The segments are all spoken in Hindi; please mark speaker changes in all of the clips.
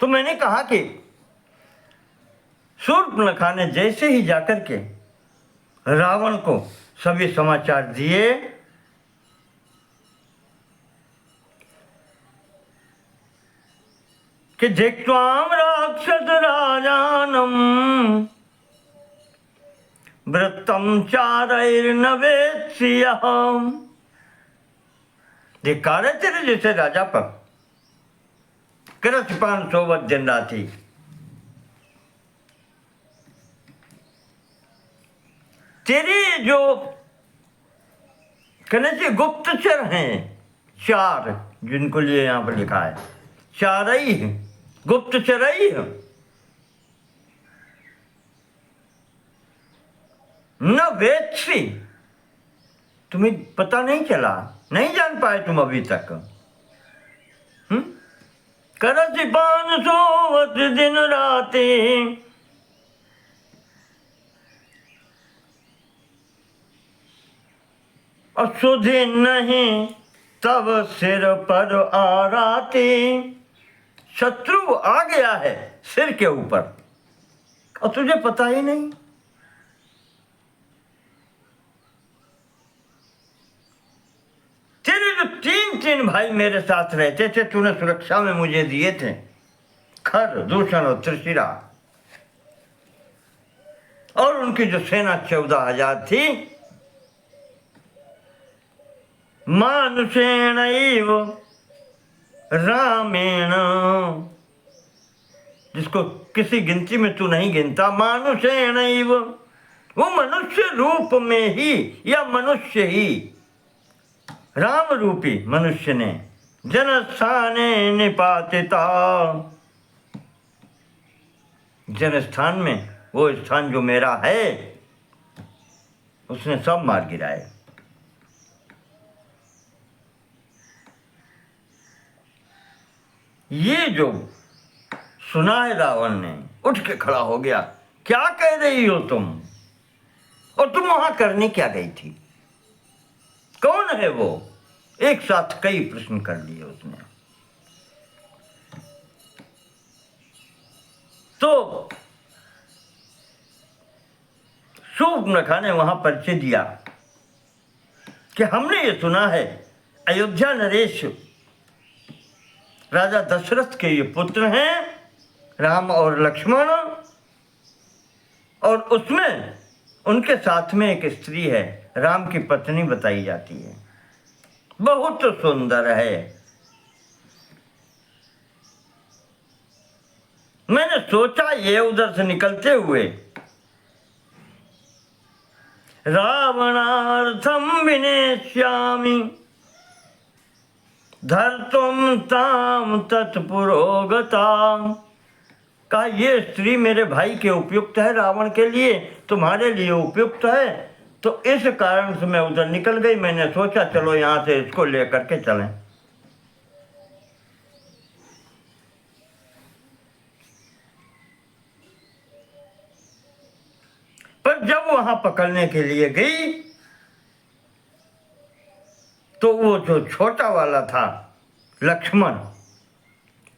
Speaker 1: तो मैंने कहा कि शूर्पणखा ने जैसे ही जाकर के रावण को सभी समाचार दिए, कि जिक्त्वाम राक्षस राजानम वृत्तम चारैर्न वेत्स्यः। धिक्कार है तेरे जैसे राजा पर, कृतपान सोवत दिन राती। तेरे जो कहने से गुप्तचर हैं चार, जिनको लिए यहां पर लिखा है चार ही गुप्तचर ही न वेत्सी, तुम्हें पता नहीं चला, नहीं जान पाए तुम अभी तक। करतिपान सोवत दिन राते, असुधि नहीं तब सिर पर आराते। शत्रु आ गया है सिर के ऊपर और तुझे पता ही नहीं। तेरे जो तीन भाई मेरे साथ रहते थे, तूने सुरक्षा में मुझे दिए थे, खर, दूषण और त्रिशिरा, और उनकी जो सेना 14,000 थी, मानुषेणैव रामेण, जिसको किसी गिनती में तू नहीं गिनता, मानुषेणैव, वो मनुष्य रूप में ही या मनुष्य ही, राम रूपी मनुष्य ने जनस्थाने निपातिता, जनस्थान में वो स्थान जो मेरा है उसने सब मार गिराए। ये जो सुना है रावण ने, उठ के खड़ा हो गया। क्या कह रही हो तुम, और तुम वहां करने क्या गई थी, कौन है वो? एक साथ कई प्रश्न कर लिए उसने। तो शूर्पणखा ने वहां परिचय दिया कि हमने ये सुना है अयोध्या नरेश राजा दशरथ के ये पुत्र हैं, राम और लक्ष्मण, और उसमें उनके साथ में एक स्त्री है, राम की पत्नी बताई जाती है, बहुत सुंदर है। मैंने सोचा ये उधर से निकलते हुए रावणार्थम विनेष्यामि धर्तुम ताम तत्पुरोगताम, कहा ये स्त्री मेरे भाई के उपयुक्त है, रावण के लिए, तुम्हारे लिए उपयुक्त है, तो इस कारण से मैं उधर निकल गई। मैंने सोचा चलो यहां से इसको लेकर के चलें। पर जब वहां पकड़ने के लिए गई तो वो जो छोटा वाला था लक्ष्मण,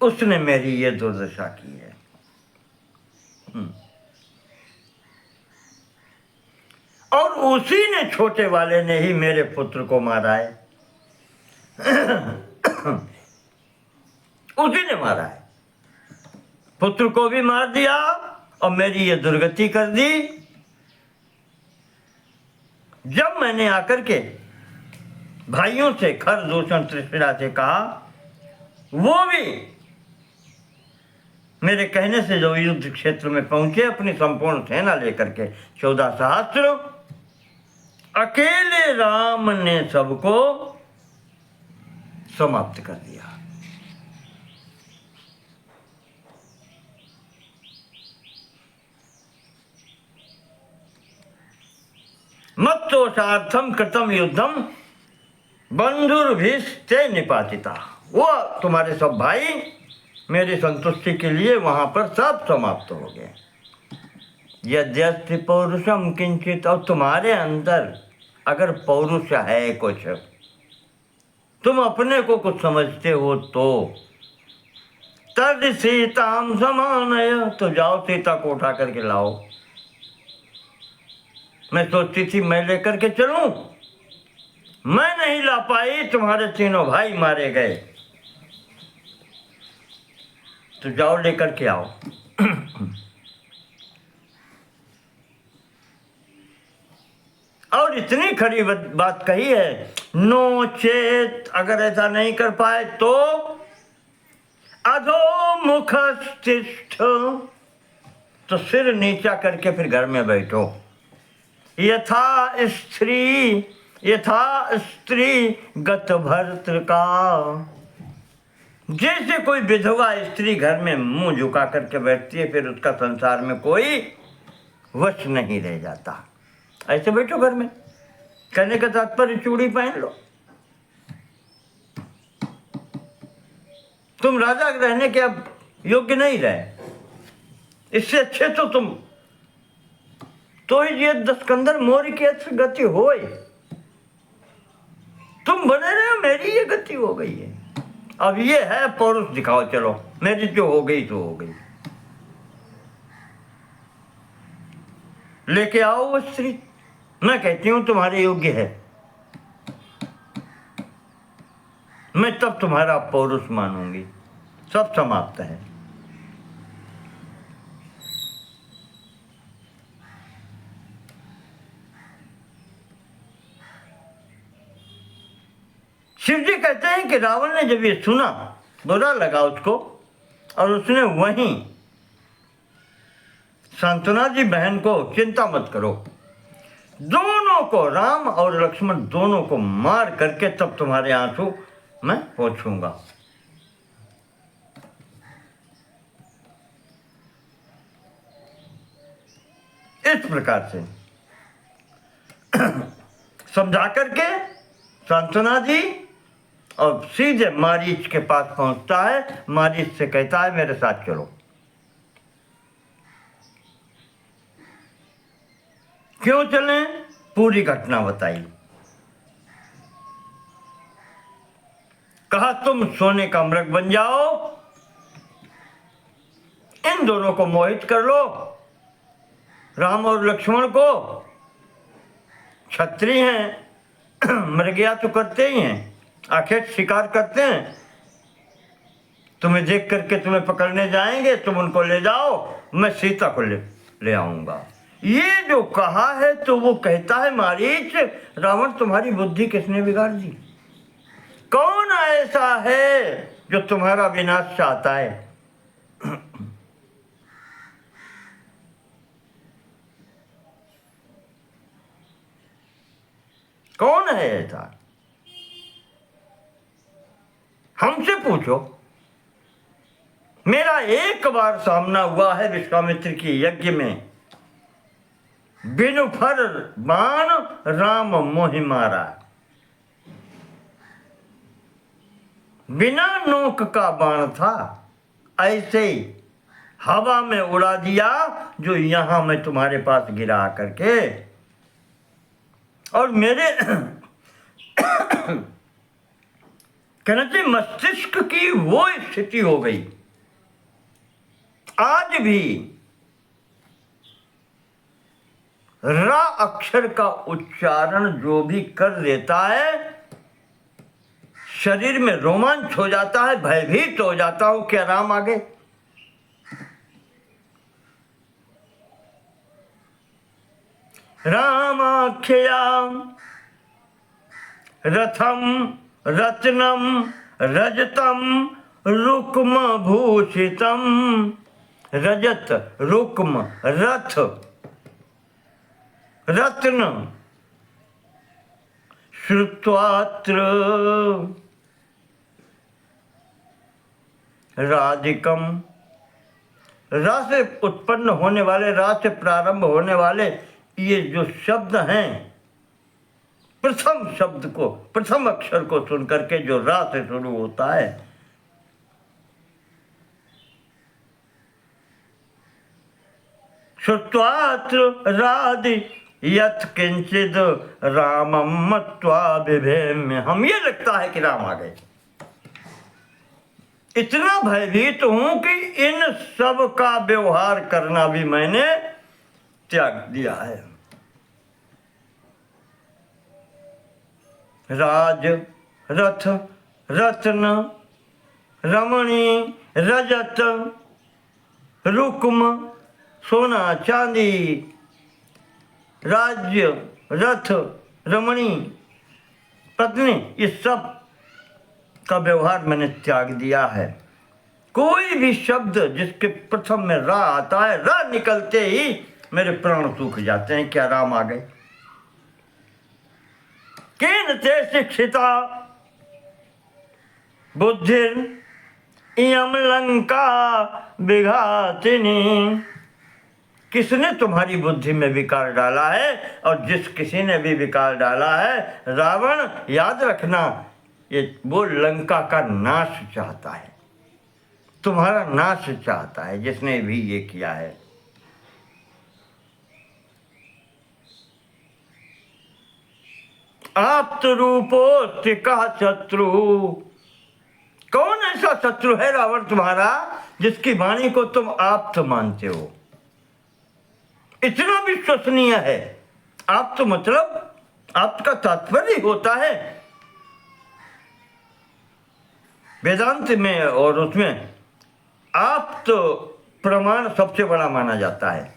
Speaker 1: उसने मेरी ये दुर्दशा की है। और उसी ने, छोटे वाले ने ही मेरे पुत्र को मारा है। उसी ने मारा है, पुत्र को भी मार दिया और मेरी ये दुर्गति कर दी। जब मैंने आकर के भाइयों से, खर, दूषण, त्रिशिरा से कहा, वो भी मेरे कहने से जो युद्ध क्षेत्र में पहुंचे अपनी संपूर्ण सेना लेकर के, 14 सहस्त्र, अकेले राम ने सबको समाप्त कर दिया। मत्तोषार्थम कृतम युद्धम बंधुर्भिस्ते निपातिता, वो तुम्हारे सब भाई मेरी संतुष्टि के लिए वहां पर सब समाप्त हो गए। यद्यस्ति पौरुषम किंचित, और तुम्हारे अंदर अगर पौरुष है कुछ, तुम अपने को कुछ समझते हो तो तद सीताम समानय, तो जाओ सीता को उठा करके लाओ। मैं सोचती थी मैं लेकर के चलूं, मैं नहीं ला पाई, तुम्हारे तीनों भाई मारे गए, तो जाओ लेकर के आओ। और इतनी खरी बात कही है, नो चेत, अगर ऐसा नहीं कर पाए तो अधोमुख तिष्ठ, तो सिर नीचा करके फिर घर में बैठो। यथा स्त्री गत भर्तृ का, जैसे कोई विधवा स्त्री घर में मुंह झुका करके बैठती है, फिर उसका संसार में कोई वश नहीं रह जाता। ऐसे बैठो घर में, कहने का तात्पर्य चूड़ी पहन लो। तुम राजा रहने के अब योग्य नहीं रहे, इससे अच्छे तो तुम तो ये दस्कंदर मोर की अच्छी गति होए, तुम बने रहे, मेरी ये गति हो गई है। अब ये है पौरुष दिखाओ, चलो मेरी जो हो गई तो हो गई, लेके आओ वो स्त्री, मैं कहती हूं तुम्हारे योग्य है, मैं तब तुम्हारा पौरुष मानूंगी। सब समाप्त है। शिव जी कहते हैं कि रावण ने जब ये सुना, बुरा लगा उसको, और उसने वहीं सांत्वना जी बहन को, चिंता मत करो, दोनों को, राम और लक्ष्मण दोनों को मार करके तब तुम्हारे आंसू मैं पोंछूंगा। इस प्रकार से समझा करके सांत्वना जी और सीधे मारीच के पास पहुंचता है। मारीच से कहता है मेरे साथ चलो। क्यों चलें? पूरी घटना बताई। कहा तुम सोने का मृग बन जाओ, इन दोनों को मोहित कर लो, राम और लक्ष्मण को। क्षत्रिय हैं, मृगया तो करते ही हैं, आखिर शिकार करते हैं। तुम्हें देख करके तुम्हें पकड़ने जाएंगे, तुम उनको ले जाओ, मैं सीता को ले आऊंगा। ये जो कहा है तो वो कहता है मारीच, रावण तुम्हारी बुद्धि किसने बिगाड़ दी? कौन ऐसा है जो तुम्हारा विनाश चाहता है? कौन है ऐसा? हमसे पूछो। मेरा एक बार सामना हुआ है विश्वामित्र की यज्ञ में, बिनु फर बाण राम मोहि मारा, बिना नोक का बाण था, ऐसे ही हवा में उड़ा दिया जो यहां मैं तुम्हारे पास गिरा करके। और मेरे कहना चाहिए मस्तिष्क की वो स्थिति हो गई। आज भी रा अक्षर का उच्चारण जो भी कर देता है, शरीर में रोमांच हो जाता है, भयभीत हो जाता हूं, क्या राम आगे? रामाख्याम रथम रत्नम रजतम रुक्म भूषितम। रजत, रुक्म, रथ, रत्न, श्रुत्वात्र राधिकम। रा से उत्पन्न होने वाले, रा से प्रारंभ होने वाले ये जो शब्द हैं, प्रथम शब्द को, प्रथम अक्षर को सुनकर के जो रा से शुरू होता है, श्रुत्वात्र राधि यत् किंचिद रामम मत्वा बिभेम्य। हम ये लगता है कि राम आ गए। इतना भयभीत हूं कि इन सब का व्यवहार करना भी मैंने त्याग दिया है। राज, रथ, रत्न, रमणी, रजत, रुक्म, सोना चांदी, राज्य, रथ, रमणी, पत्नी, ये सब का व्यवहार मैंने त्याग दिया है। कोई भी शब्द जिसके प्रथम में रा आता है, रा निकलते ही मेरे प्राण सूख जाते हैं। क्या राम आ गए? केन ते शिक्षिता बुद्धिर इयम लंका विघातिनी। किसने तुम्हारी बुद्धि में विकार डाला है? और जिस किसी ने भी विकार डाला है, रावण, याद रखना, ये वो लंका का नाश चाहता है, तुम्हारा नाश चाहता है, जिसने भी ये किया है। आप्त रूपोस्ति कः शत्रु। कौन ऐसा शत्रु है रावण तुम्हारा जिसकी वाणी को तुम आप्त मानते हो? इतना विश्वसनीय है। आप्त मतलब, आप्त का तात्पर्य होता है वेदांत में और उसमें आप्त प्रमाण सबसे बड़ा माना जाता है।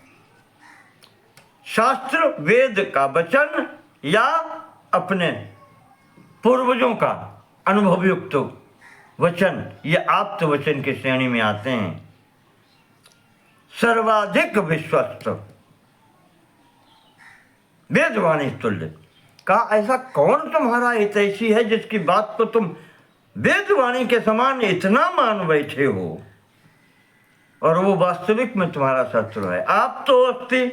Speaker 1: शास्त्र वेद का वचन या अपने पूर्वजों का अनुभवयुक्त वचन, ये आप्त वचन की श्रेणी में आते हैं। सर्वाधिक विश्वस्त, वेदवाणी तुल्य। कहा ऐसा कौन तुम्हारा हितैषी है जिसकी बात को तुम वेदवाणी के समान इतना मान बैठे हो, और वो वास्तविक में तुम्हारा शत्रु है। आप तो अस्ति,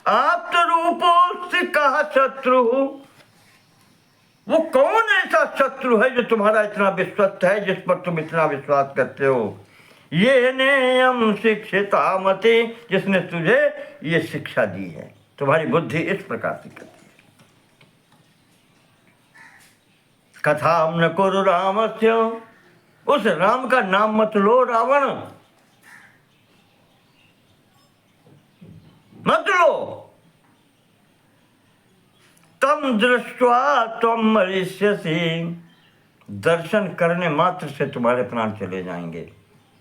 Speaker 1: आप तो रूपोस्ति कहा शत्रु। वो कौन ऐसा शत्रु है जो तुम्हारा इतना विश्वस्त है, जिस पर तुम इतना विश्वास करते हो? ये नेयम शिक्षिता मति, जिसने तुझे ये शिक्षा दी है। तुम्हारी बुद्धि इस प्रकार से करती है। कथाम न कुरु रामस्य, उस राम का नाम मत लो रावण, मत लो। तम दृष्ट्वा त्वं मरिष्यसि, दर्शन करने मात्र से तुम्हारे प्राण चले जाएंगे।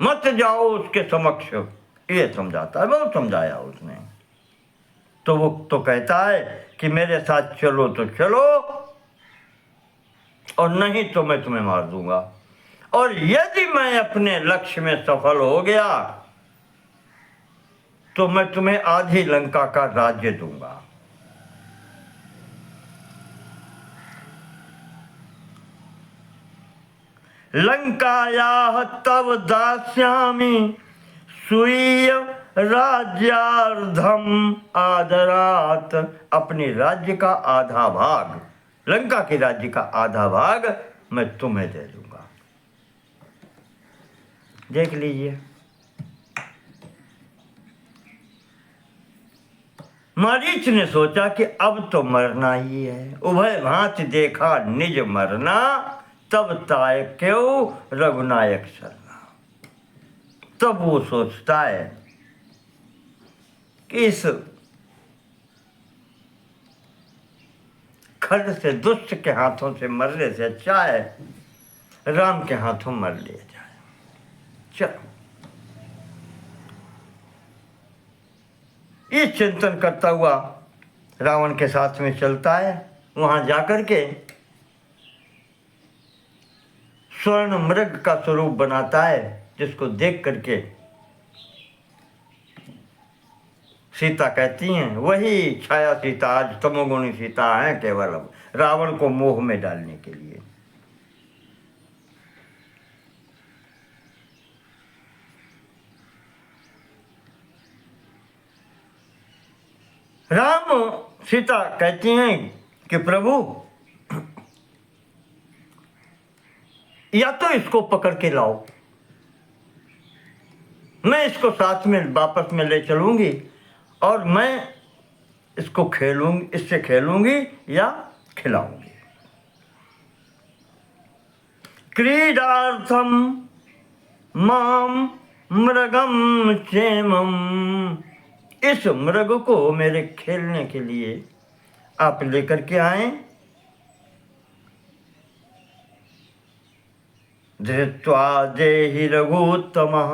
Speaker 1: मत जाओ उसके समक्ष, ये समझाता है। बहुत समझाया उसने। तो वो तो कहता है कि मेरे साथ चलो तो चलो, और नहीं तो मैं तुम्हें मार दूंगा। और यदि मैं अपने लक्ष्य में सफल हो गया तो मैं तुम्हें आधी लंका का राज्य दूंगा। लंकायाः तव दास्यामि स्वीय राज्यार्धम आदरात। अपने राज्य का आधा भाग, लंका के राज्य का आधा भाग मैं तुम्हें दे दूंगा। देख लीजिए, मरीच ने सोचा कि अब तो मरना ही है। उभय भांति देखा निज मरना, तब ताय क्यों रघुनायक सरना। तब वो सोचता है कि इस खड्ड से, दुष्ट के हाथों से मरने से अच्छा है राम के हाथों मर लिया जाए। चलो, ये चिंतन करता हुआ रावण के साथ में चलता है। वहां जाकर के स्वर्ण मृग का स्वरूप बनाता है, जिसको देख करके सीता कहती हैं वही छाया सीता, आज तमोगुणी सीता है केवल, अब रावण को मोह में डालने के लिए। राम सीता कहती हैं कि प्रभु, या तो इसको पकड़ के लाओ, मैं इसको साथ में वापस में ले चलूंगी और मैं इसको खेलूंगी, इससे खेलूंगी या खिलाऊंगी। क्रीडार्थम माम मृगम क्षेमम, इस मृग को मेरे खेलने के लिए आप लेकर के आए। धृत्वा देहि रघुत्तमः,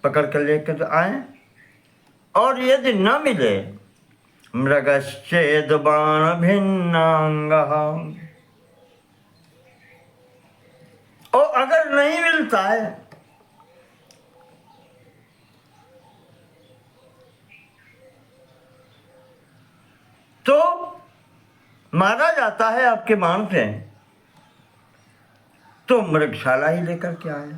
Speaker 1: पकड़ कर लेकर आए। और यदि न मिले, मृगश्चेद बाण भिन्नांगः, और अगर नहीं मिलता है तो मारा जाता है आपके बाण से, तो मृगशाला ही लेकर के आए।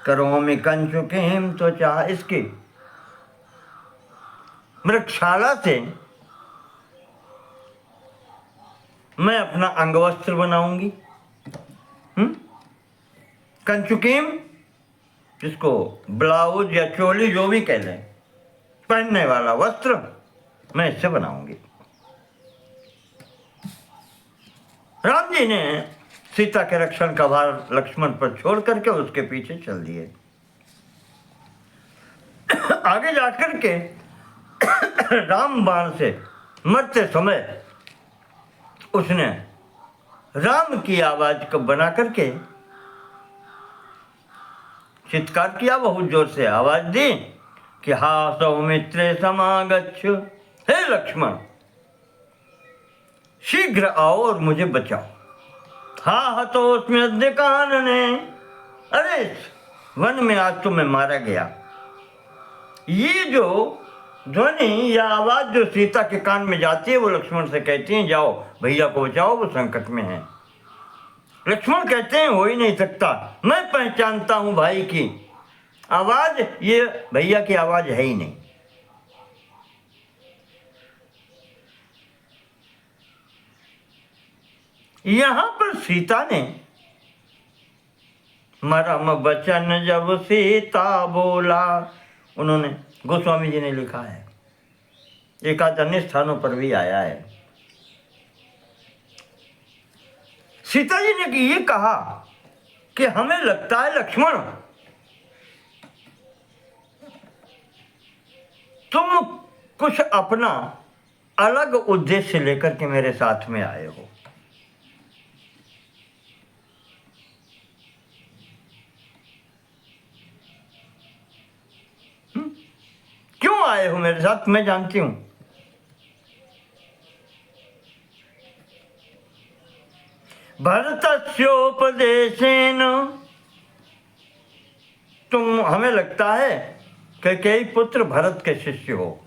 Speaker 1: करोमि कंचुकीं, तो चाह इसकी मृगशाला से मैं अपना अंगवस्त्र बनाऊंगी। कंचुकीम, जिसको ब्लाउज या चोली जो भी कह लें, पहनने वाला वस्त्र मैं इससे बनाऊंगी। राम जी ने सीता के रक्षण का भार लक्ष्मण पर छोड़ करके उसके पीछे चल दिए। आगे जाकर के राम बाण से मरते समय उसने राम की आवाज को बना करके चित्कार किया, बहुत जोर से आवाज दी कि हा सौमित्रे समागच्छ, हे लक्ष्मण शीघ्र आओ और मुझे बचाओ। हा हतोस्मि अद्य कानने, अरे वन में आज तो मैं मारा गया। ये जो ध्वनि या आवाज जो सीता के कान में जाती है, वो लक्ष्मण से कहती है जाओ भैया को बचाओ, वो संकट में है। लक्ष्मण कहते हैं हो ही नहीं सकता, मैं पहचानता हूं भाई की आवाज, ये भैया की आवाज है ही नहीं। यहां पर सीता ने मरम बचन जब सीता बोला, उन्होंने गोस्वामी जी ने लिखा है, एक आध अन्य स्थानों पर भी आया है। सीता जी ने ये कहा कि हमें लगता है लक्ष्मण तुम कुछ अपना अलग उद्देश्य लेकर के मेरे साथ में आए हो। क्यों आए हो मेरे साथ, मैं जानती हूं। भरतस्योपदेशेन, तुम, हमें लगता है कि कई पुत्र भरत के शिष्य हो,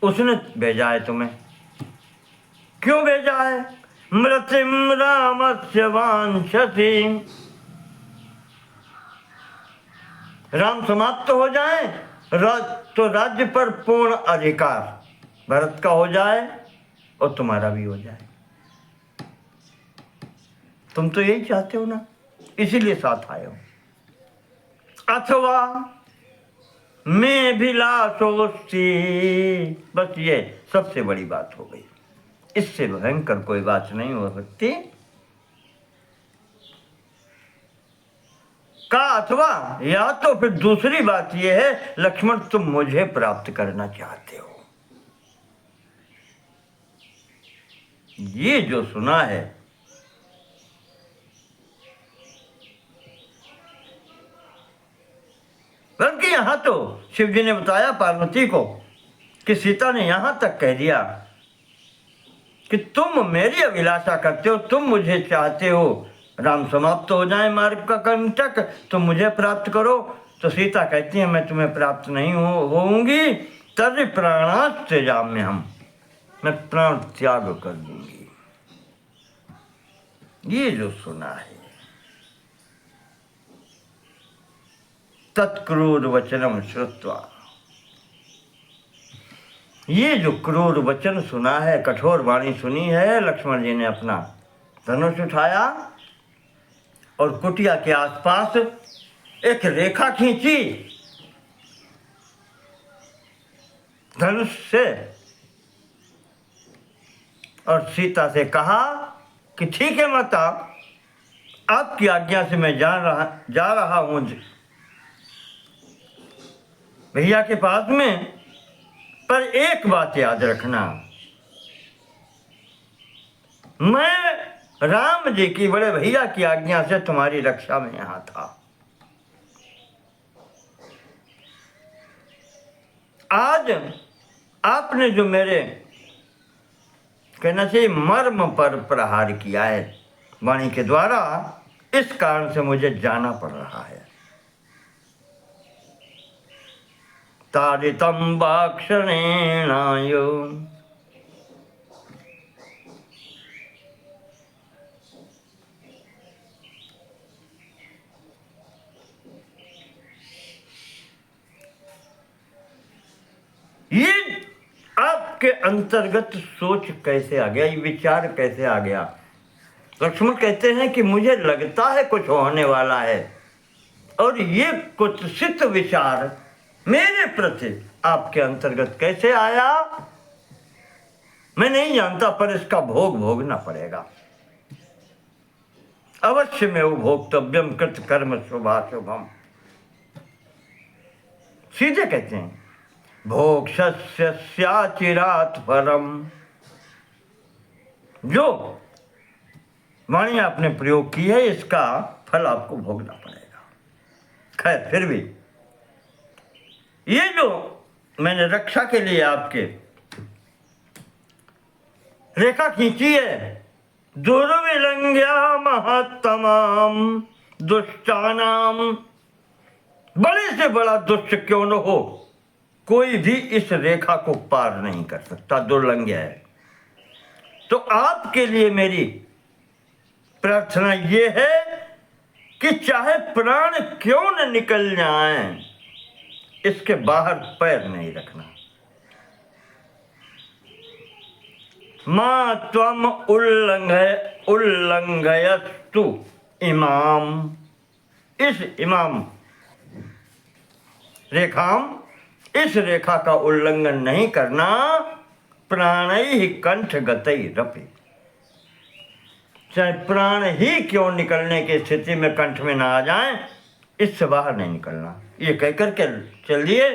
Speaker 1: उसने भेजा है तुम्हें। क्यों भेजा है? मृतिम रामस्य वांछसि, राम समाप्त हो जाए तो राज्य पर पूर्ण अधिकार भरत का हो जाए और तुम्हारा भी हो जाए। तुम तो यही चाहते हो ना, इसीलिए साथ आए हो। अथवा मैं भी लाशोस्ती, बस ये सबसे बड़ी बात हो गई, इससे भयंकर कोई बात नहीं हो सकती। का अथवा, या तो फिर दूसरी बात यह है लक्ष्मण तुम मुझे प्राप्त करना चाहते हो। ये जो सुना है, बल्कि यहां तो शिव जी ने बताया पार्वती को कि सीता ने यहां तक कह दिया कि तुम मेरी अभिलाषा करते हो, तुम मुझे चाहते हो, राम समाप्त हो जाए मार्ग का कंटक, तुम मुझे प्राप्त करो। तो सीता कहती है मैं तुम्हें प्राप्त नहीं होऊंगी, तर्हि प्राणात् त्यजाम्यहम्, मैं प्राण त्याग कर दूंगी। ये जो सुना है, तत्क्रूर वचनम श्रुत्वा, ये जो क्रूर वचन सुना है, कठोर वाणी सुनी है, लक्ष्मण जी ने अपना धनुष उठाया और कुटिया के आसपास एक रेखा खींची धनुष से और सीता से कहा कि ठीक है माता, आपकी आज्ञा से मैं जा रहा हूँ भैया के पास में, पर एक बात याद रखना, मैं राम जी की बड़े भैया की आज्ञा से तुम्हारी रक्षा में यहां था। आज आपने जो मेरे कहना चाहिए मर्म पर प्रहार किया है वाणी के द्वारा, इस कारण से मुझे जाना पड़ रहा है। तारितम बाक्षणेनायो, ये आपके अंतर्गत सोच कैसे आ गया, ये विचार कैसे आ गया? लक्ष्मण कहते हैं कि मुझे लगता है कुछ होने वाला है, और ये कुत्सित विचार मेरे प्रति आपके अंतर्गत कैसे आया मैं नहीं जानता, पर इसका भोग भोगना पड़ेगा। अवश्य में वो भोक्तव्यम कृत कर्म शुभाशुभम। सीधे कहते हैं भोक्ष्यस्याचिरात् परम। जो वाणी आपने प्रयोग की है, इसका फल आपको भोगना पड़ेगा। खैर, फिर भी ये जो मैंने रक्षा के लिए आपके रेखा खींची है, दुर्विलंघ्या महत्तमाम दुष्टानाम, बड़े से बड़ा दुष्ट क्यों न हो, कोई भी इस रेखा को पार नहीं कर सकता, दुर्लंघ्य है। तो आपके लिए मेरी प्रार्थना ये है कि चाहे प्राण क्यों न निकल जाए, इसके बाहर पैर नहीं रखना। मां त्वम उल्लंघयस्तु इमाम, इस इमाम रेखाम, इस रेखा का उल्लंघन नहीं करना। प्राणैः कंठ गतैरपि, चाहे प्राण ही क्यों निकलने की स्थिति में कंठ में ना आ जाए, इससे बाहर नहीं निकलना। ये कहकर के चलिए।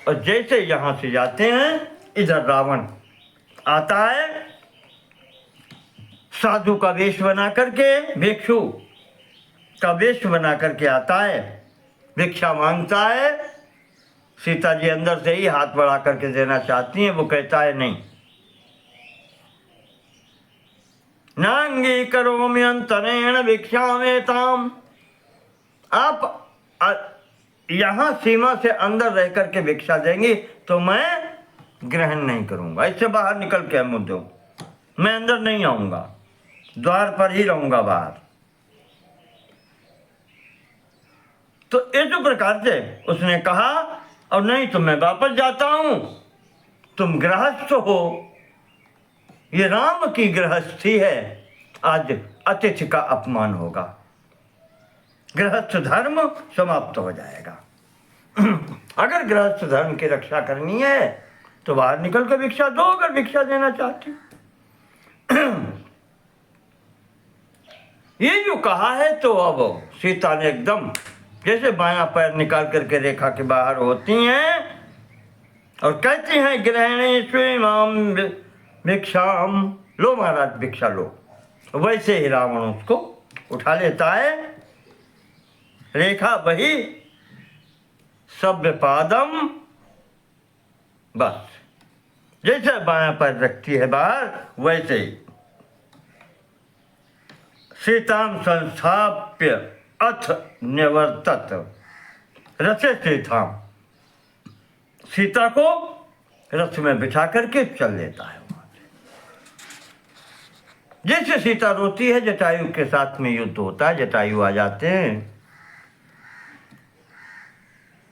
Speaker 1: और जैसे यहां से जाते हैं, इधर रावण आता है, साधु का वेश बना करके, भिक्षु का वेश बना करके आता है, भिक्षा मांगता है। सीता जी अंदर से ही हाथ बढ़ा करके देना चाहती हैं, वो कहता है नहीं, नांगी करोमि अंतरेण भिक्षामेताम। आप यहां सीमा से अंदर रह करके भिक्षा देंगी तो मैं ग्रहण नहीं करूंगा, इससे बाहर निकल के मुद्दों, मैं अंदर नहीं आऊंगा, द्वार पर ही रहूंगा बाहर। तो इस प्रकार से उसने कहा, और नहीं तो मैं वापस जाता हूं, तुम गृहस्थ हो, ये राम की गृहस्थी है, आज अतिथि का अपमान होगा, गृहस्थ धर्म समाप्त हो जाएगा। अगर गृहस्थ धर्म की रक्षा करनी है तो बाहर निकल कर भिक्षा दो, अगर भिक्षा देना चाहती। ये जो कहा है, तो अब सीता ने एकदम जैसे बायां पैर निकाल करके रेखा के बाहर होती हैं और कहती हैं ग्रहणेष्वि माम भिक्षाम, लो महाराज भिक्षा लो। वैसे ही रावण उसको उठा लेता है, रेखा वही सभ्य पादम, बस जैसे बायां पैर रखती है बाहर, वैसे ही सीताम संस्थाप्य अथ निवर्तत रथे सीताम, सीता को रथ में बिठा करके चल लेता है वहां से। जैसे सीता रोती है, जटायु के साथ में युद्ध होता है, जटायु आ जाते हैं,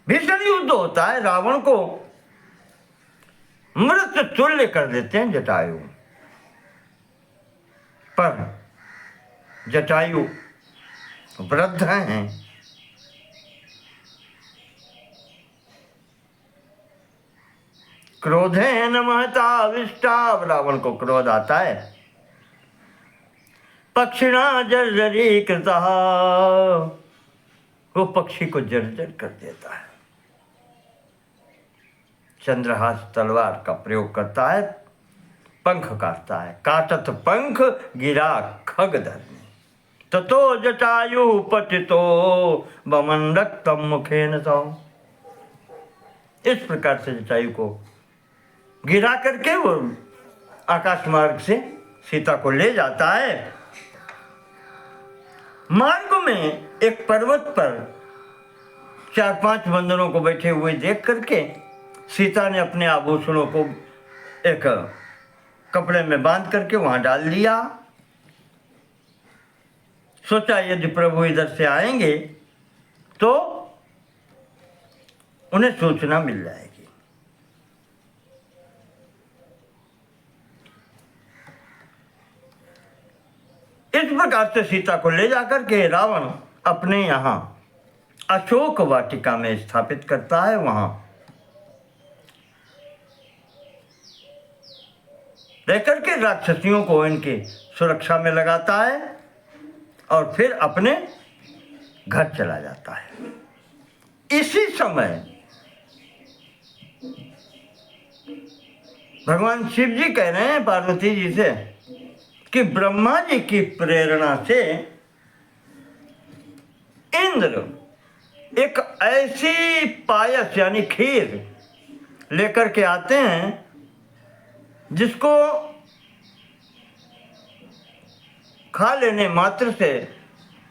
Speaker 1: भीषण युद्ध होता है, रावण को मृत तुल्य कर देते हैं जटायु। पर जटायु वृद्ध हैं, क्रोधेन महता विष्टा, रावण को क्रोध आता है, पक्षिणा जर्जरी कृतः, वो पक्षी को जर्जर कर देता है। चंद्रहास तलवार का प्रयोग करता है, पंख काटता है, काटत पंख गिरा खगधर में, ततो जटायु पतितो बमन रक्तम मुखेन सौ। इस प्रकार से जटायु को गिरा करके वो आकाश मार्ग से सीता को ले जाता है। मार्ग में एक पर्वत पर 4-5 बंदरों को बैठे हुए देख करके सीता ने अपने आभूषणों को एक कपड़े में बांध करके वहां डाल दिया। सोचा यदि प्रभु इधर से आएंगे तो उन्हें सूचना मिल जाएगी। इस प्रकार से सीता को ले जाकर के रावण अपने यहां अशोक वाटिका में स्थापित करता है। वहां रहकर के राक्षसियों को इनके सुरक्षा में लगाता है और फिर अपने घर चला जाता है। इसी समय भगवान शिव जी कह रहे हैं पार्वती जी से कि ब्रह्मा जी की प्रेरणा से इंद्र एक ऐसी पायस यानी खीर लेकर के आते हैं जिसको खा लेने मात्र से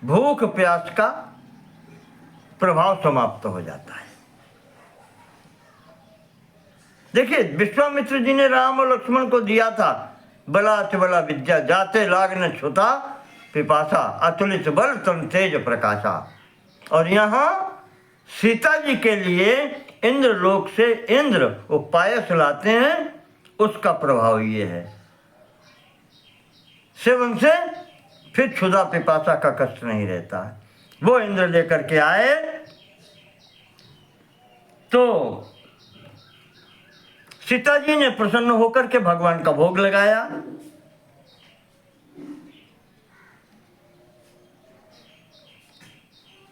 Speaker 1: भूख प्यास का प्रभाव समाप्त हो जाता है। देखिए, विश्वामित्र जी ने राम और लक्ष्मण को दिया था बलाच बला विद्या, जाते लाग न छुता पिपासा, अतुलित बल तन तेज प्रकाशा। और यहाँ सीता जी के लिए इंद्र लोक से इंद्र वो पायस लाते हैं, उसका प्रभाव ये है। सेवन से फिर क्षुधा पिपासा का कष्ट नहीं रहता है। वो इंद्र लेकर के आए तो सीता जी ने प्रसन्न होकर के भगवान का भोग लगाया।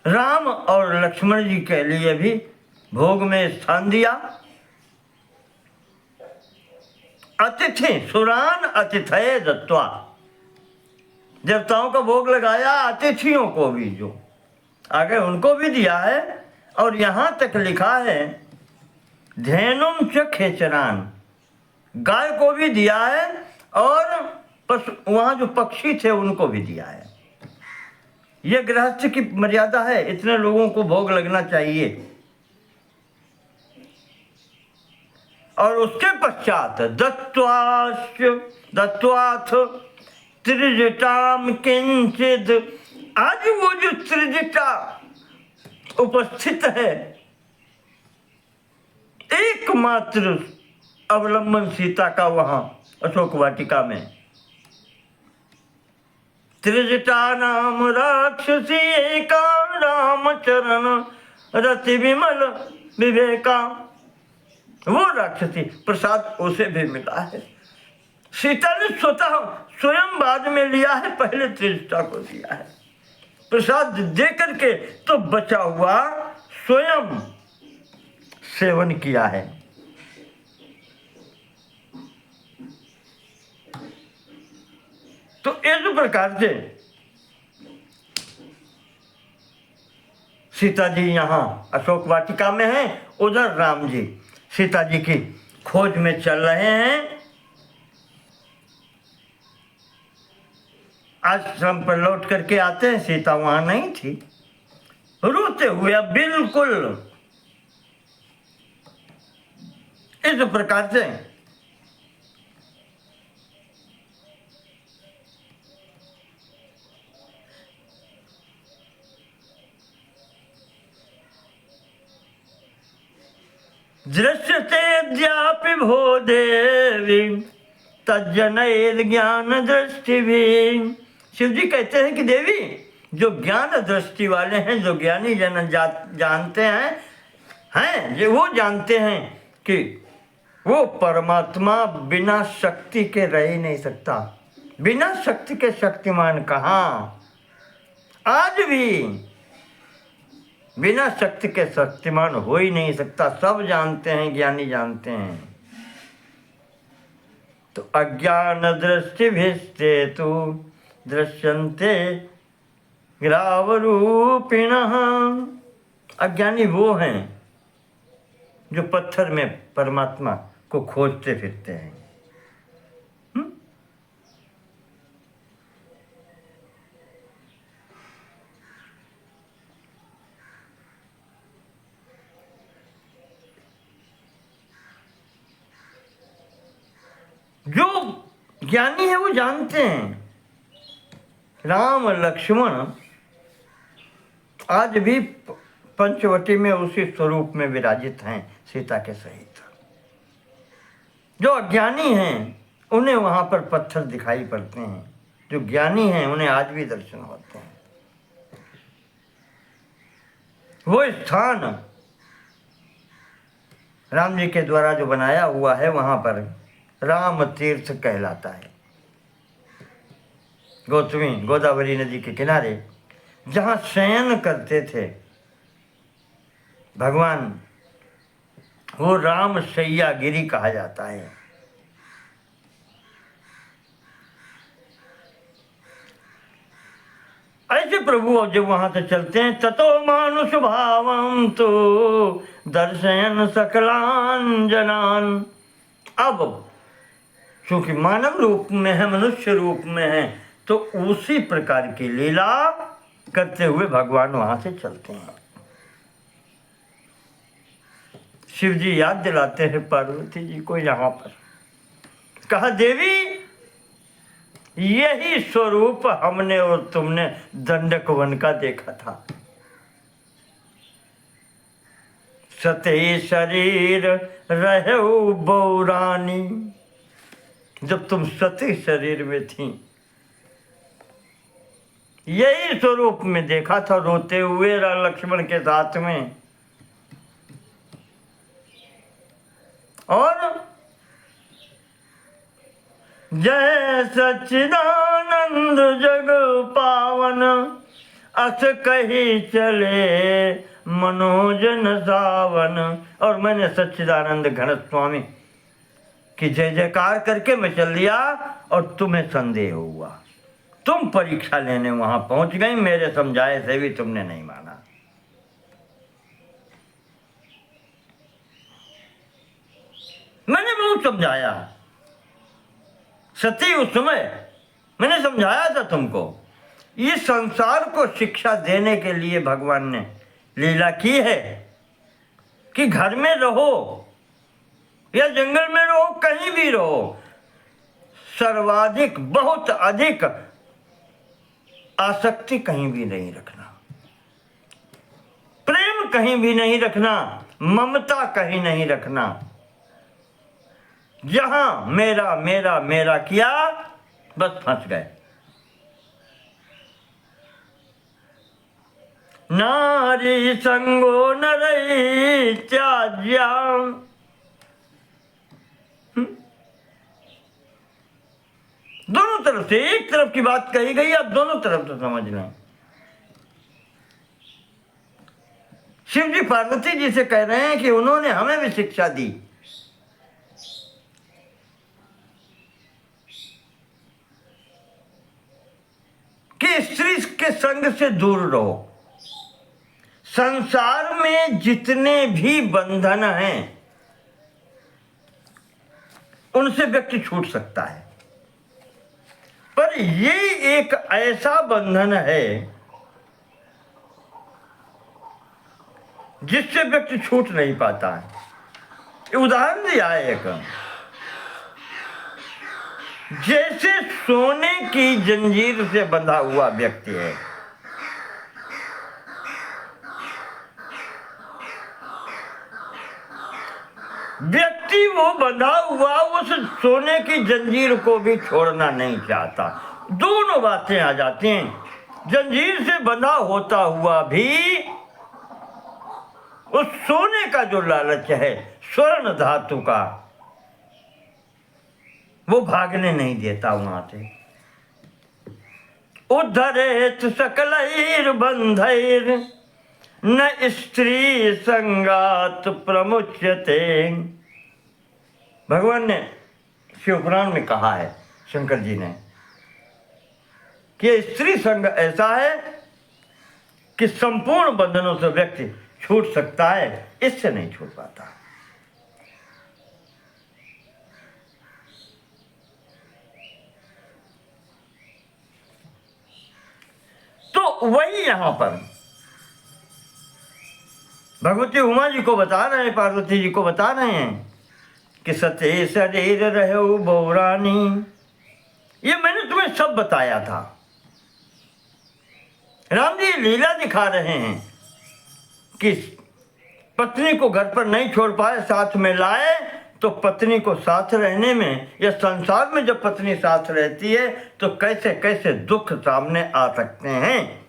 Speaker 1: राम और लक्ष्मण जी के लिए भी भोग में स्थान दिया। अतिथि सुरान अतिथये दत्वा, देवताओं का भोग लगाया, अतिथियों को भी जो आगे उनको भी दिया है। और यहां तक लिखा है धेनुम च खेचरान, गाय को भी दिया है और वहां जो पक्षी थे उनको भी दिया है। यह गृहस्थ की मर्यादा है, इतने लोगों को भोग लगना चाहिए। और उसके पश्चात दत्वाथ त्रिजटाम किंचित, आज वो जो त्रिजटा उपस्थित है, एकमात्र अवलंबन सीता का वहां अशोक वाटिका में, त्रिजटा नाम राक्षसी एका रामचरण रति विमल विवेका। वो राक्षसी प्रसाद उसे भी मिला है। सीता ने स्वयं बाद में लिया है, पहले त्रिजटा को दिया है। प्रसाद दे करके तो बचा हुआ स्वयं सेवन किया है। तो इस प्रकार से सीता जी यहाँ अशोक वाटिका में हैं, उधर राम जी सीता जी की खोज में चल रहे हैं। आश्रम पर लौट करके आते हैं, सीता वहां नहीं थी। रोते हुए बिल्कुल इस प्रकार से दृश्यते अद्यापि भो देवी तज्जनैर ज्ञान दृष्टि भी। शिव जी कहते हैं कि देवी, जो ज्ञान दृष्टि वाले हैं, जो ज्ञानी जन जानते हैं जो वो जानते हैं कि वो परमात्मा बिना शक्ति के रह ही नहीं सकता। बिना शक्ति के शक्तिमान कहाँ। आज भी बिना शक्ति के शक्तिमान हो ही नहीं सकता। सब जानते हैं, ज्ञानी जानते हैं। तो अज्ञान दृष्टि भिस्ते तो दृश्यन्ते ग्रावरूपिणः। अज्ञानी वो हैं जो पत्थर में परमात्मा को खोजते फिरते हैं। जो ज्ञानी है वो जानते हैं। राम लक्ष्मण आज भी पंचवटी में उसी स्वरूप में विराजित हैं, सीता के सहित। जो अज्ञानी हैं उन्हें वहां पर पत्थर दिखाई पड़ते हैं, जो ज्ञानी हैं उन्हें आज भी दर्शन होते हैं। वो स्थान राम जी के द्वारा जो बनाया हुआ है वहां पर राम तीर्थ कहलाता है। गौतमी गोदावरी नदी के किनारे जहाँ शयन करते थे भगवान, वो राम शैया गिरी कहा जाता है। ऐसे प्रभु अब जब वहां से चलते हैं, ततो मानुष भावम तो दर्शयन सकलान जनान। अब चूंकि मानव रूप में है, मनुष्य रूप में है, तो उसी प्रकार की लीला करते हुए भगवान वहां से चलते हैं। शिव जी याद दिलाते हैं पार्वती जी को यहाँ पर, कहा देवी यही स्वरूप हमने और तुमने दंडक वन का देखा था। सते शरीर रहे बौरानी, जब तुम सती शरीर में थी यही स्वरूप में देखा था, रोते हुए लक्ष्मण के साथ में। और जय सच्चिदानंद जग पावन, अस कही चले मनोजन सावन। और मैंने सच्चिदानंद घन स्वामी की जय जयकार करके मैं चल दिया, और तुम्हें संदेह हुआ, तुम परीक्षा लेने वहां पहुंच गई, मेरे समझाए से भी तुमने नहीं माना। मैंने बहुत समझाया सती, उस समय मैंने समझाया था तुमको। इस संसार को शिक्षा देने के लिए भगवान ने लीला की है कि घर में रहो या जंगल में रहो, कहीं भी रहो, सर्वाधिक बहुत अधिक आसक्ति कहीं भी नहीं रखना, प्रेम कहीं भी नहीं रखना, ममता कहीं नहीं रखना। जहां मेरा मेरा मेरा किया बस फंस गए। नारी संगो नरई त्याज्या, दोनों तरफ से, एक तरफ की बात कही गई, अब दोनों तरफ से समझ लें। शिव जी पार्वती जी से कह रहे हैं कि उन्होंने हमें भी शिक्षा दी कि स्त्री के संग से दूर रहो। संसार में जितने भी बंधन हैं उनसे व्यक्ति छूट सकता है, पर ये एक ऐसा बंधन है जिससे व्यक्ति छूट नहीं पाता है। उदाहरण दिया है एक, जैसे सोने की जंजीर से बंधा हुआ व्यक्ति है, व्यक्ति वो बंधा हुआ उस सोने की जंजीर को भी छोड़ना नहीं चाहता। दोनों बातें आ जाती हैं। जंजीर से बंधा होता हुआ भी उस सोने का जो लालच है, स्वर्ण धातु का, वो भागने नहीं देता वहां से। उद्धरेत सकलैर्बन्धैर् न स्त्री संगात प्रमुच्यते। भगवान ने शिव पुराण में कहा है, शंकर जी ने, कि स्त्री संग ऐसा है कि संपूर्ण बंधनों से व्यक्ति छूट सकता है, इससे नहीं छूट पाता। तो वही यहां पर भगवती उमा जी को बता रहे हैं, पार्वती जी को बता रहे हैं कि सते शरीर रहो बौरानी। ये मैंने तुम्हें सब बताया था। राम जी लीला दिखा रहे हैं कि पत्नी को घर पर नहीं छोड़ पाए, साथ में लाए, तो पत्नी को साथ रहने में या संसार में जब पत्नी साथ रहती है तो कैसे कैसे दुख सामने आ सकते हैं।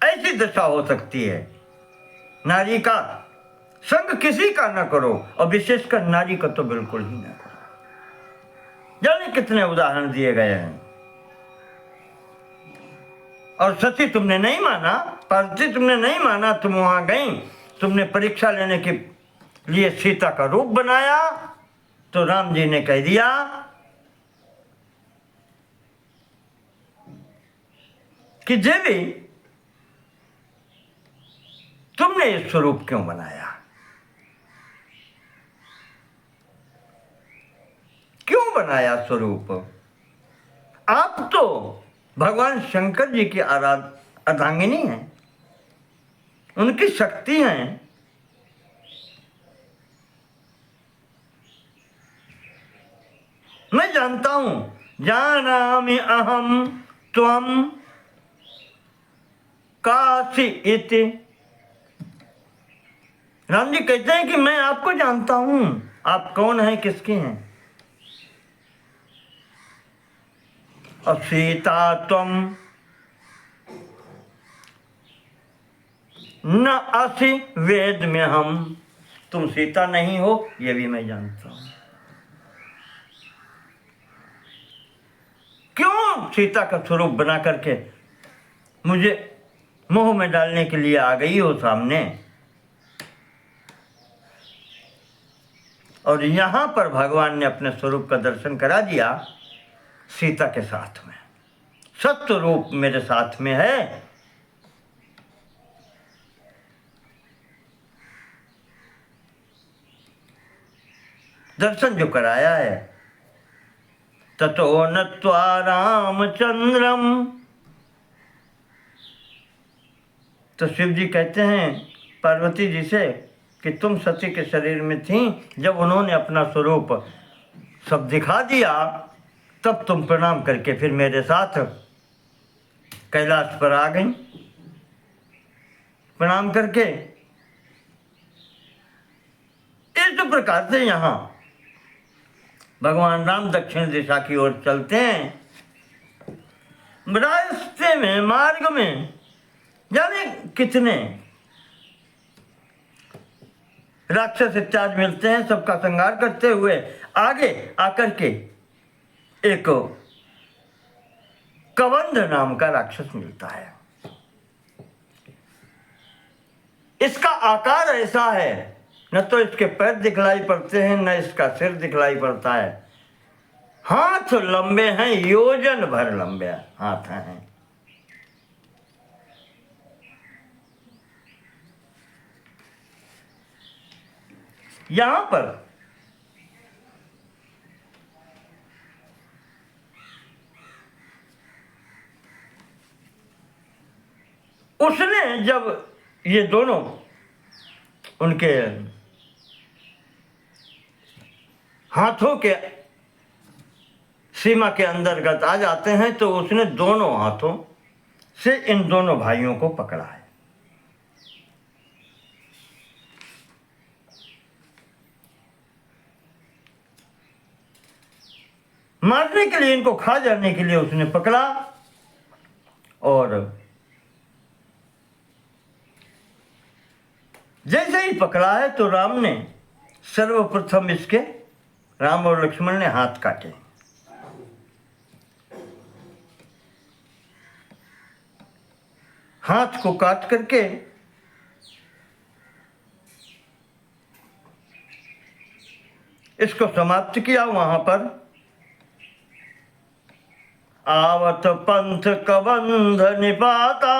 Speaker 1: ऐसी दशा हो सकती है। नारी का संग किसी का ना करो, और विशेषकर नारी का तो बिल्कुल ही ना करो। जाने कितने उदाहरण दिए गए हैं। और सती तुमने नहीं माना, पार्वती तुमने नहीं माना, तुम वहां गई, तुमने परीक्षा लेने के लिए सीता का रूप बनाया, तो राम जी ने कह दिया कि देवी तुमने ये स्वरूप क्यों बनाया, क्यों बनाया स्वरूप? आप तो भगवान शंकर जी की अर्धांगिनी हैं, उनकी शक्ति हैं। मैं जानता हूं, जानामि अहम त्वम काशी इति। राम जी कहते हैं कि मैं आपको जानता हूं, आप कौन हैं, किसके हैं। और सीता त्वम न असि वेद में हम, तुम सीता नहीं हो ये भी मैं जानता हूं। क्यों सीता का स्वरूप बना करके मुझे मोह में डालने के लिए आ गई हो सामने। और यहां पर भगवान ने अपने स्वरूप का दर्शन करा दिया सीता के साथ में। सत्य रूप मेरे साथ में है। दर्शन जो कराया है, ततो नत्वा रामचंद्रम। तो शिव जी कहते हैं पार्वती जी से कि तुम सती के शरीर में थी, जब उन्होंने अपना स्वरूप सब दिखा दिया, तब तुम प्रणाम करके फिर मेरे साथ कैलाश पर आ गई। प्रणाम करके इस प्रकार से यहां भगवान राम दक्षिण दिशा की ओर चलते हैं। रास्ते में, मार्ग में जाने कितने राक्षस इत्यादि मिलते हैं, सबका संहार करते हुए आगे आकर के एक कबंध नाम का राक्षस मिलता है। इसका आकार ऐसा है, न तो इसके पैर दिखलाई पड़ते हैं, न इसका सिर दिखलाई पड़ता है। हाथ लंबे हैं, योजन भर लंबे हाथ हैं। यहां पर उसने जब ये दोनों उनके हाथों के सीमा के अंतर्गत आ जाते हैं, तो उसने दोनों हाथों से इन दोनों भाइयों को पकड़ा है। मारने के लिए, इनको खा जाने के लिए उसने पकड़ा। और जैसे ही पकड़ा है तो राम ने सर्वप्रथम इसके राम और लक्ष्मण ने हाथ काटे। हाथ को काट करके इसको समाप्त किया। वहां पर आवत पंथ कबंध निपाता,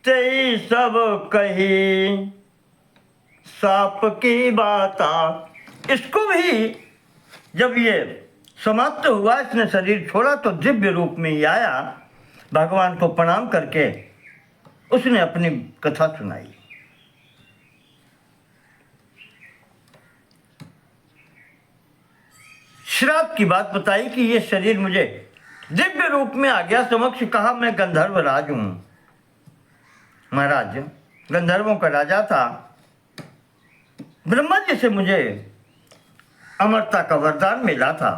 Speaker 1: तेई सब कही साप की बाता। इसको भी जब ये समाप्त हुआ, इसने शरीर छोड़ा, तो दिव्य रूप में ही आया। भगवान को प्रणाम करके उसने अपनी कथा सुनाई। श्राप की बात बताई कि ये शरीर मुझे दिव्य रूप में आ गया समक्ष। कहा मैं गंधर्व राज हूं। महाराज गंधर्वों का राजा था। ब्रह्मा जी से मुझे अमरता का वरदान मिला था।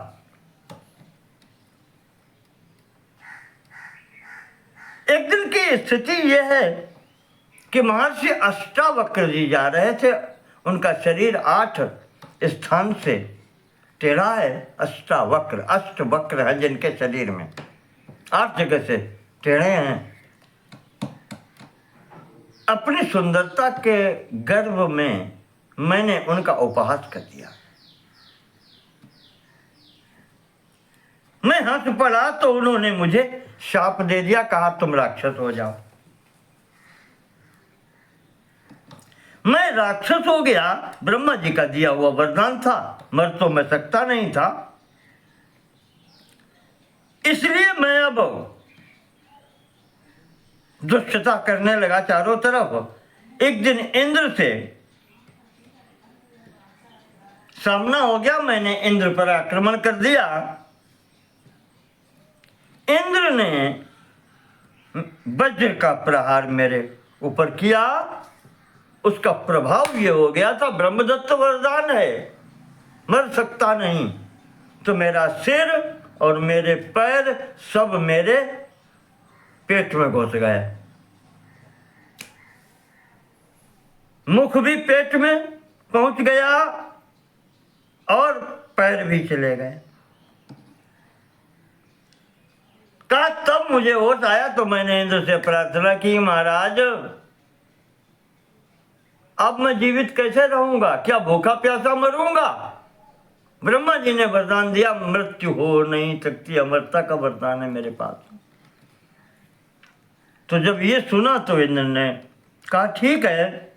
Speaker 1: एक दिन की स्थिति यह है कि महर्षि अष्टावक्र जी जा रहे थे। उनका शरीर 8 स्थान से टेढ़ा है। अष्टावक्र, अष्टवक्र है जिनके शरीर में 8 जगह से टेढ़े हैं। अपनी सुंदरता के गर्व में मैंने उनका उपहास कर दिया। मैं हंस पड़ा तो उन्होंने मुझे शाप दे दिया। कहा तुम राक्षस हो जाओ। मैं राक्षस हो गया। ब्रह्मा जी का दिया हुआ वरदान था, मर तो मैं सकता नहीं था। इसलिए मैं अब दुष्टता करने लगा चारों तरफ। एक दिन इंद्र से सामना हो गया। मैंने इंद्र पर आक्रमण कर दिया। इंद्र ने वज्र का प्रहार मेरे ऊपर किया। उसका प्रभाव ये हो गया था, ब्रह्मदत्त वरदान है, मर सकता नहीं। तो मेरा सिर और मेरे पैर सब मेरे पेट में घुस गए। मुख भी पेट में पहुंच गया और पैर भी चले गए। कहा तब मुझे होश आया तो मैंने इंद्र से प्रार्थना की, महाराज अब मैं जीवित कैसे रहूंगा? क्या भूखा प्यासा मरूंगा? ब्रह्मा जी ने वरदान दिया, मृत्यु हो नहीं सकती, अमरता का वरदान है मेरे पास। तो जब ये सुना तो इंद्र ने कहा ठीक है,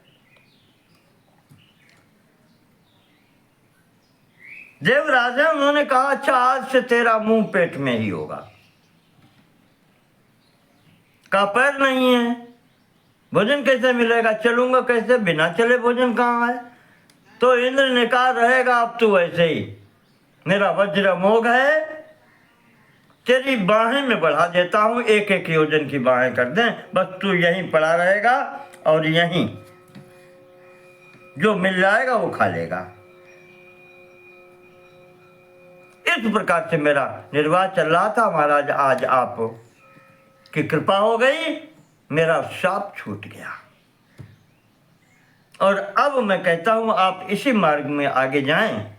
Speaker 1: देवराज है। उन्होंने कहा अच्छा आज से तेरा मुंह पेट में ही होगा। का पैर नहीं है, भोजन कैसे मिलेगा? चलूंगा कैसे? बिना चले भोजन कहाँ है? तो इंद्र ने कहा रहेगा अब तू ऐसे ही। मेरा वज्र मोघ है, तेरी बाहें में बढ़ा देता हूं, 1-1 योजन की बाहें कर दें, बस तू यहीं पड़ा रहेगा और यहीं जो मिल जाएगा वो खा लेगा। इस प्रकार से मेरा निर्वाह चल रहा था। महाराज आज आप की कृपा हो गई, मेरा शाप छूट गया। और अब मैं कहता हूं आप इसी मार्ग में आगे जाएं।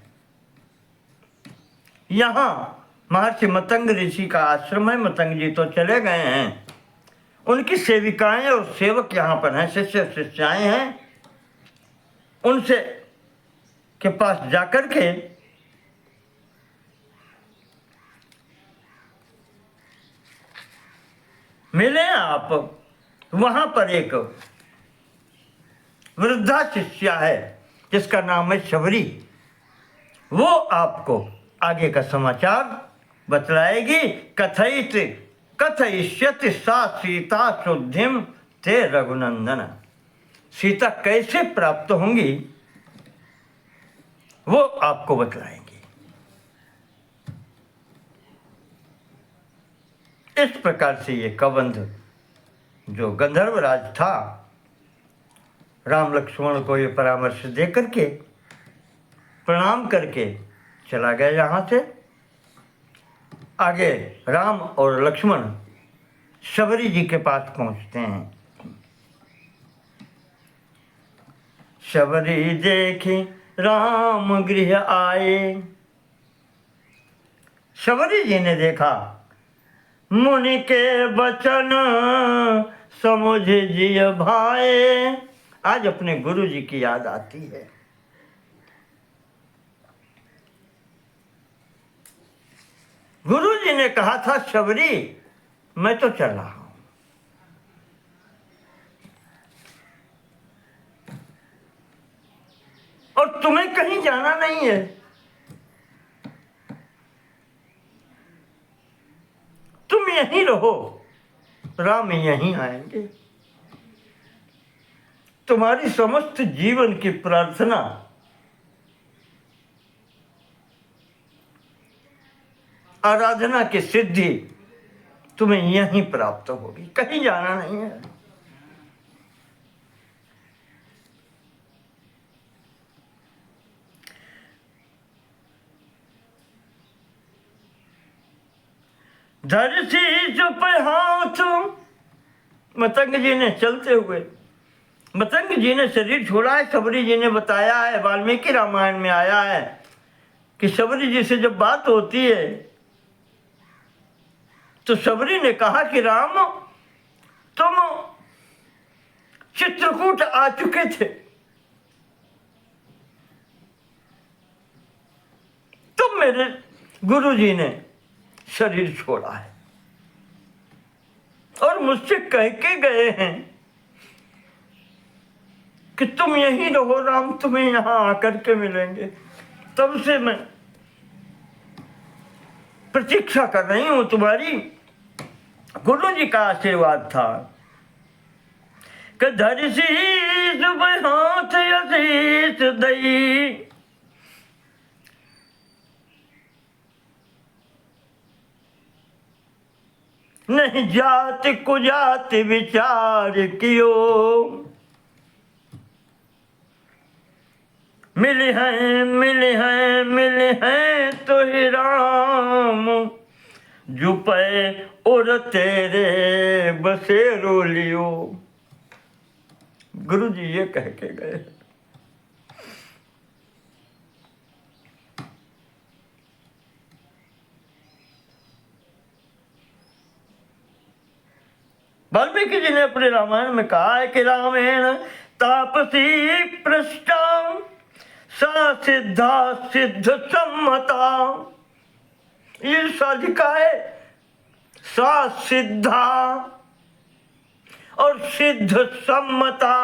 Speaker 1: यहां महर्षि मतंग ऋषि का आश्रम है। मतंग जी तो चले गए हैं, उनकी सेविकाएं और सेवक यहां पर हैं, शिष्य शिष्याएं हैं। उनसे के पास जाकर के मिले आप। वहां पर एक वृद्धा शिष्या है जिसका नाम है शबरी। वो आपको आगे का समाचार बतलाएगी। कथयिष्यति सा सीता शुद्धिम ते रघुनंदन। सीता कैसे प्राप्त होंगी वो आपको बतलाएंगी। इस प्रकार से ये कबंध जो गंधर्वराज था, राम लक्ष्मण को ये परामर्श दे करके प्रणाम करके चला गया। यहाँ से आगे राम और लक्ष्मण शबरी जी के पास पहुँचते हैं। शबरी देखी राम गृह आए। शबरी जी ने देखा मुनि के वचन समुझ जिय भाए। आज अपने गुरु जी की याद आती है। गुरु जी ने कहा था शबरी मैं तो चल रहा हूं, और तुम्हें कहीं जाना नहीं है, तुम यहीं रहो, राम यहीं आएंगे। तुम्हारी समस्त जीवन की प्रार्थना आराधना की सिद्धि तुम्हें यहीं प्राप्त होगी, कहीं जाना नहीं है। धरती चुप हाथ मतंग जी ने चलते हुए, मतंग जी ने शरीर छोड़ा है। शबरी जी ने बताया है, वाल्मीकि रामायण में आया है कि शबरी जी से जब बात होती है तो शबरी ने कहा कि राम तुम चित्रकूट आ चुके थे, तुम मेरे गुरु जी ने शरीर छोड़ा है और मुझसे कह के गए हैं कि तुम यहीं रहो, राम तुम्हें यहां आकर के मिलेंगे। तब से मैं प्रतीक्षा कर रही हूं तुम्हारी। गुरु जी का आशीर्वाद था कि धरसी सुबह हाथ आशीष दई, नहीं जाति कुजाति विचार कियो, मिले हैं मिले हैं मिले हैं तो ही राम, जुपे और तेरे बसेरो लियो। गुरु जी ये कह के गए। वाल्मीकि जी ने अपने रामायण में कहा है कि रामेण तापसी पृष्ठा सा सिद्धा सिद्ध सम्मता। ये लिखा है सा सिद्धा और सिद्ध सम्मता।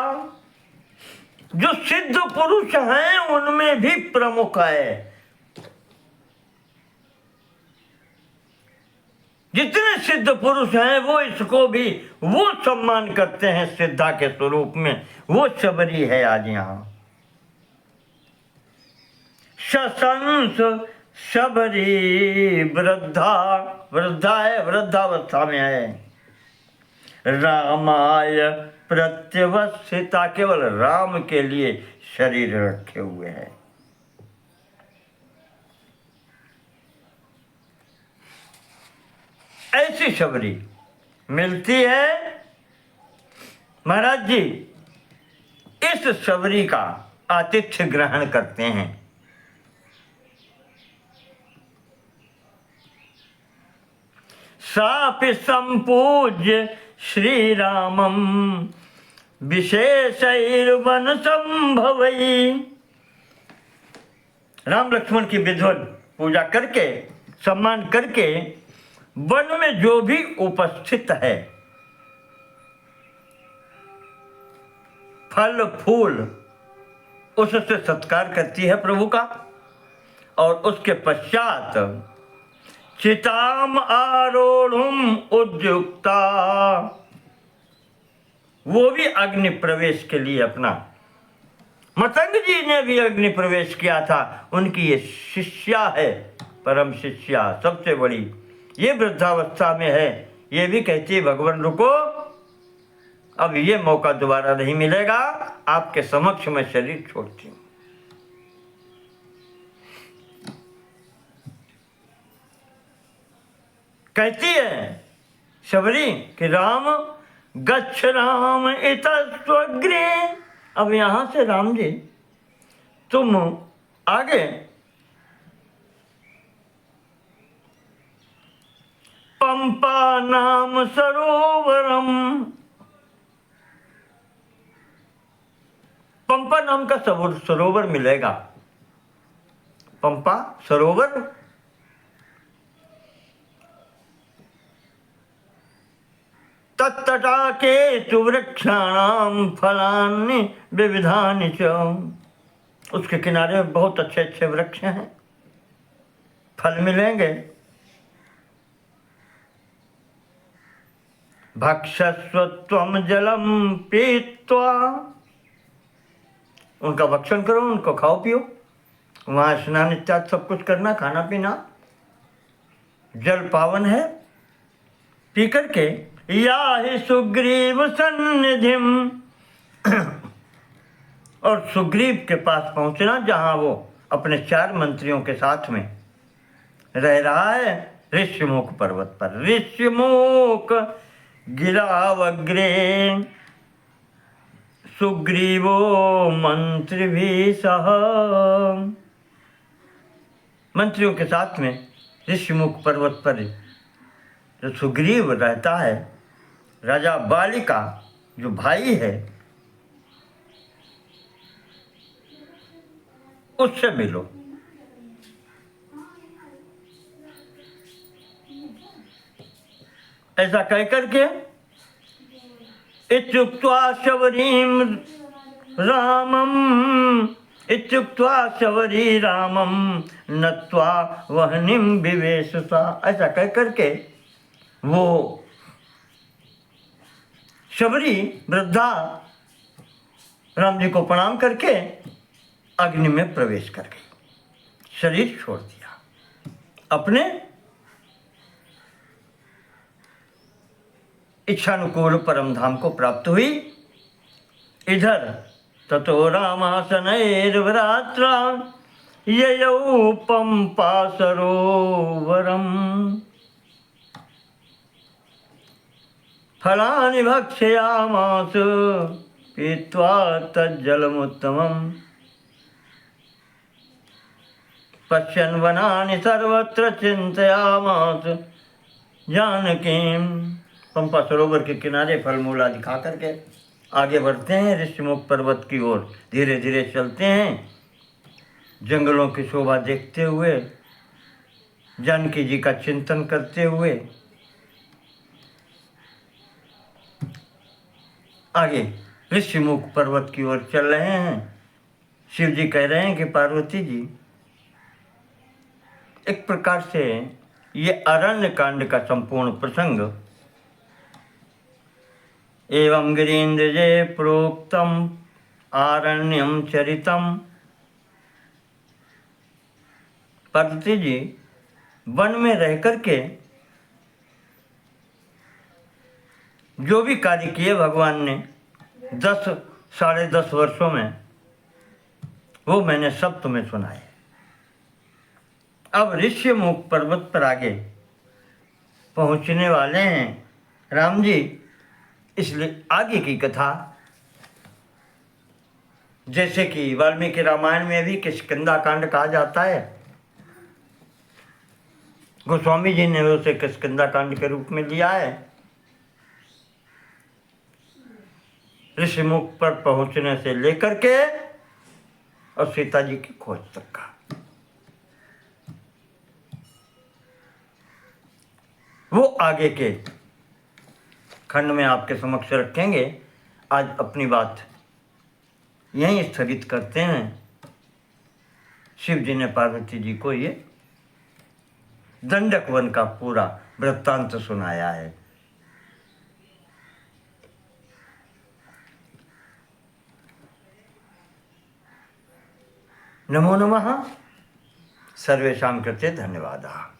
Speaker 1: जो सिद्ध पुरुष हैं उनमें भी प्रमुख है। जितने सिद्ध पुरुष हैं वो इसको भी वो सम्मान करते हैं सिद्धा के स्वरूप में। वो शबरी है आज यहाँ। शशंस शबरी वृद्धा, वृद्धा है, वृद्धावस्था में है। रामाय प्रत्यवस्थिता, केवल राम के लिए शरीर रखे हुए है। ऐसी शबरी मिलती है। महाराज जी इस शबरी का आतिथ्य ग्रहण करते हैं। सापि संपूज्य श्री रामम विशेषैर्वन संभवई। राम लक्ष्मण की विधिवत पूजा करके सम्मान करके वन में जो भी उपस्थित है फल फूल उससे सत्कार करती है प्रभु का। और उसके पश्चात चिताम आरोढ़ुम उद्युक्ता, वो भी अग्नि प्रवेश के लिए अपना, मतंग जी ने भी अग्नि प्रवेश किया था। उनकी ये शिष्या है, परम शिष्या सबसे बड़ी। ये वृद्धावस्था में है। ये भी कहती है भगवान रुको, अब ये मौका दोबारा नहीं मिलेगा, आपके समक्ष मैं शरीर छोड़ती हूं। कहती है शबरी कि राम गच्छ राम इतस्वग्रे, अब यहाँ से राम जी तुम आगे पंपा नाम सरोवरम, पंपा नाम का सरोवर मिलेगा। पंपा सरोवर तत्तटाके वृक्षाणाम फलानि विविधानि च, उसके किनारे बहुत अच्छे अच्छे वृक्ष हैं, फल मिलेंगे। भक्षस्व त्वं जलम पीत्वा, उनका भक्षण करो, उनको खाओ पियो, वहाँ स्नान इत्यादि सब कुछ करना, खाना पीना, जल पावन है। पी करके या ही सुग्रीव सन्निधिम, और सुग्रीव के पास पहुंचना जहां वो अपने 4 मंत्रियों के साथ में रह रहा है, ऋष्यमुख पर्वत पर। ऋष्यमुख गिरावग्रे सुग्रीवो मंत्रिभिः सह, मंत्रियों के साथ में ऋष्यमुख पर्वत पर जो सुग्रीव रहता है, राजा बाली का जो भाई है, उससे मिलो। ऐसा कह करके इत्युक्त्वा शबरीम रामम, इत्युक्त्वा शबरी रामम नत्वा वहनिम विवेशसा, ऐसा कह करके वो शबरी वृद्धा राम जी को प्रणाम करके अग्नि में प्रवेश कर गई, शरीर छोड़ दिया, अपने इच्छानुकूल परम धाम को प्राप्त हुई। इधर ततो रामासनैर्भ्रात्रा ययौ पंपा सरोवरम, फलानि भक्षयामास पीत्वा तज्जलमुत्तमम्, पश्यन् वनानि सर्वत्र चिन्तयामास जानकीं। पंपा सरोवर के किनारे फल मूल आदि खा करके आगे बढ़ते हैं ऋष्यमुख पर्वत की ओर, धीरे धीरे चलते हैं, जंगलों की शोभा देखते हुए, जानकी जी का चिंतन करते हुए आगे ऋष्यमुख पर्वत की ओर चल रहे हैं। शिव जी कह रहे हैं कि पार्वती जी, एक प्रकार से ये अरण्य कांड का संपूर्ण प्रसंग एवं गिरीन्द्रजे प्रोक्तम आरण्यम चरितम, पार्वती जी वन में रह करके जो भी कार्य किए भगवान ने 10 साढ़े 10 वर्षों में, वो मैंने सब तुम्हें सुनाए। अब ऋष्यमुख पर्वत पर आगे पहुंचने वाले हैं राम जी, इसलिए आगे की कथा, जैसे कि वाल्मीकि रामायण में भी किष्किंधा कांड कहा जाता है, गोस्वामी जी ने उसे किष्किंधा कांड के रूप में लिया है। ऋषिमुख पर पहुंचने से लेकर के और सीता जी की खोज तक का, वो आगे के खंड में आपके समक्ष रखेंगे। आज अपनी बात यहीं स्थगित करते हैं। शिव जी ने पार्वती जी को ये दंडक वन का पूरा वृत्तांत सुनाया है। नमो नमः। सर्वेषां कृते धन्यवादः।